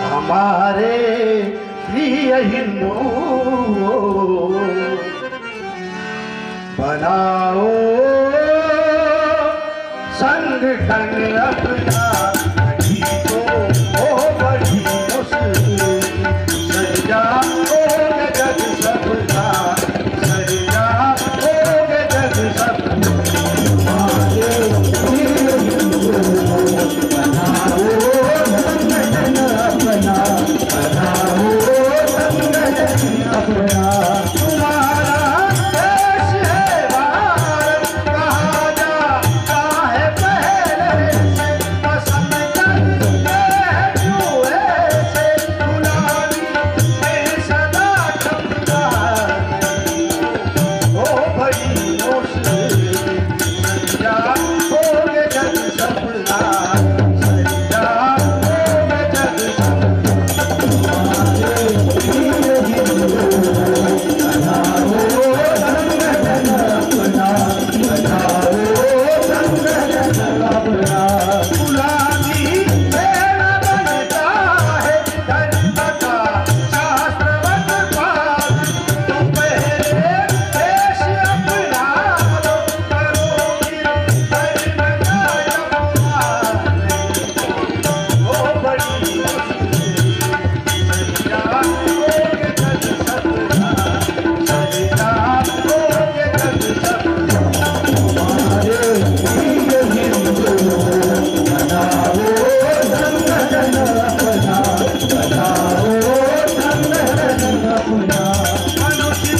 हमारे प्रिय हिंदू बनाओ संगठन अपना, नहीं तो हो बड़ी मुश्किल। सजा होगे जग सबका, सजा होगे जग सबका। हमारे प्रिय हिंदू बनाओ संगठन अपना, बनाओ संगठन अपना। तुम्हारा देश है भारत, कहा जाता है पहले से। पसंद करते हैं क्यों ऐसे, गुलामी में सदा ठुकरा हो बड़ी मुश्किल। सजा होगे जग सबका, सजा होगे जग सबका। सजा होगे जग सबका, सजा होगे जग सबका। हमारे प्रिय हिंदू बनाओ संगठन अपना, बनाओ संगठन अपना। मनुष्य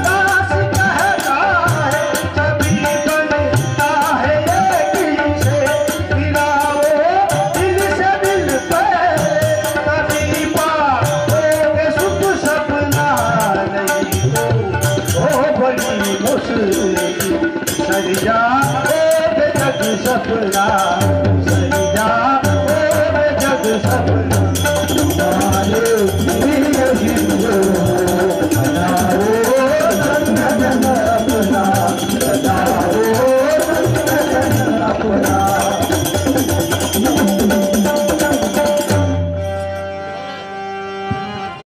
दास कहता है, सभी बनता है एक ही से। गिराओ दिल से दिल पे, कभी पाओगे सुख सपना, नहीं तो हो बड़ी मुश्किल। सजा होगे जग सपना।